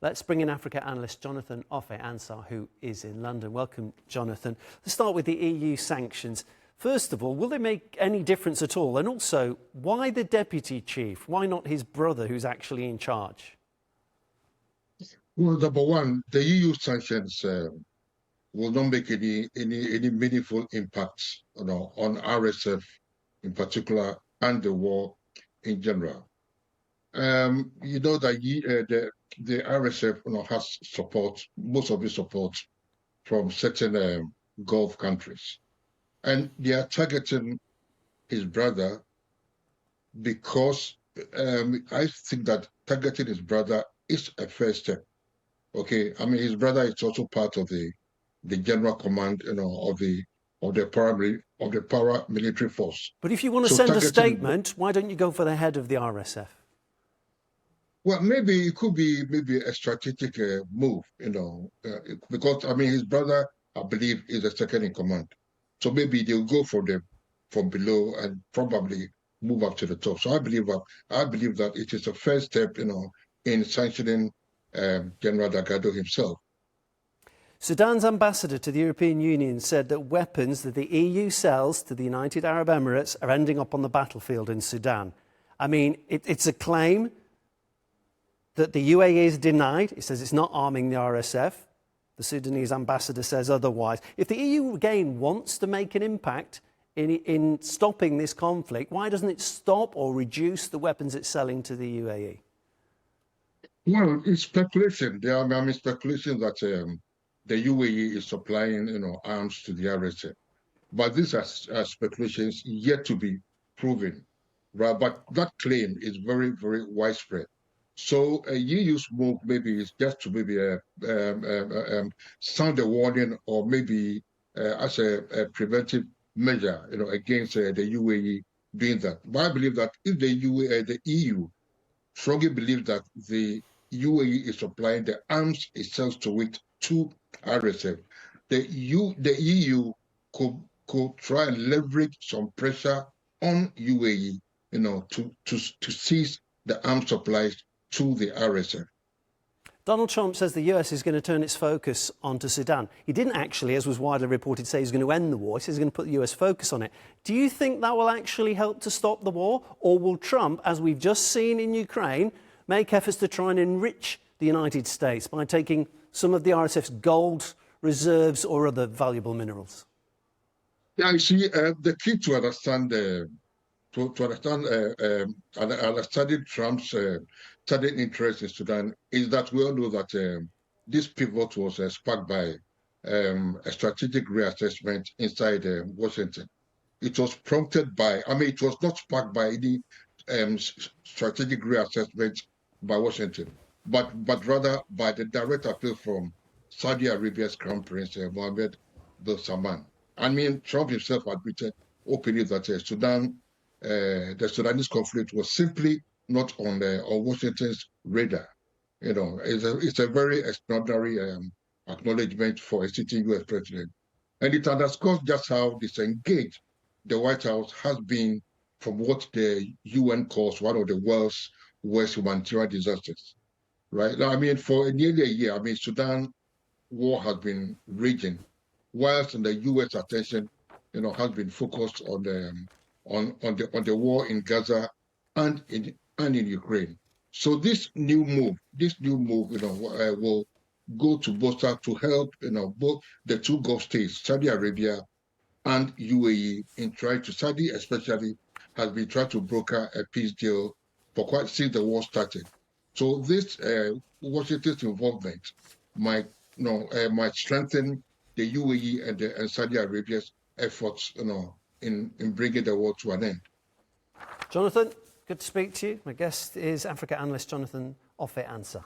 Let's bring in Africa analyst Jonathan Offei-Ansah, who is in London. Welcome, Jonathan. Let's start with the EU sanctions. First of all, will they make any difference at all? And also, why the deputy chief? Why not his brother, who's actually in charge? Well, number one, the EU sanctions will not make any meaningful impacts, on RSF in particular and the war in general. You know that the RSF, has support, most of the support from certain Gulf countries, and they are targeting his brother because I think that targeting his brother is a first step. Okay, I mean his brother is also part of the general command, of the paramilitary force. But if you want to send a statement, why don't you go for the head of the RSF? Well, maybe it could be a strategic move, because I mean his brother, I believe, is the second in command, so maybe they'll go from below and probably move up to the top. So I believe that it is a first step, in sanctioning General Dagalo himself. Sudan's ambassador to the European Union said that weapons that the EU sells to the United Arab Emirates are ending up on the battlefield in Sudan. I mean, it's a claim that the UAE is denied. It says it's not arming the RSF. The Sudanese ambassador says otherwise. If the EU again wants to make an impact in stopping this conflict, why doesn't it stop or reduce the weapons it's selling to the UAE? Well, it's speculation. There are speculation that the UAE is supplying, arms to the RSF, but these are speculations yet to be proven. Right? But that claim is very, very widespread. So a EU's move maybe is just to maybe sound a warning, or maybe as a preventive measure, against the UAE doing that. But I believe that if the EU strongly believes that the UAE is supplying the arms it sells to RSF, the EU could try and leverage some pressure on UAE, to cease the arms supplies to the RSF. Donald Trump says the US is going to turn its focus onto Sudan. He didn't actually, as was widely reported, say he's going to end the war. He says he's going to put the US focus on it. Do you think that will actually help to stop the war? Or will Trump, as we've just seen in Ukraine, make efforts to try and enrich the United States by taking some of the RSF's gold reserves or other valuable minerals? Yeah, you see, the key to understand understanding Trump's sudden interest in Sudan is that we all know that this pivot was sparked by a strategic reassessment inside Washington. It was prompted by, it was not sparked by any strategic reassessment by Washington, but rather by the direct appeal from Saudi Arabia's Crown Prince Mohammed bin Salman. I mean, Trump himself admitted openly that the Sudanese conflict was simply not on Washington's radar. It's a very extraordinary acknowledgement for a sitting U.S. president, and it underscores just how disengaged the White House has been from what the UN calls one of the world's worst humanitarian disasters. Right now, for nearly a year, Sudan war has been raging, whilst the U.S. attention, has been focused on the war in Gaza and in Ukraine. So this new move, will go to bolster, to help, both the two Gulf states, Saudi Arabia and UAE, in trying to, Saudi especially, has been trying to broker a peace deal since the war started. So this Washington's involvement might strengthen the UAE and Saudi Arabia's efforts, in bringing the war to an end. Jonathan, good to speak to you. My guest is Africa analyst Jonathan Offei-Ansah.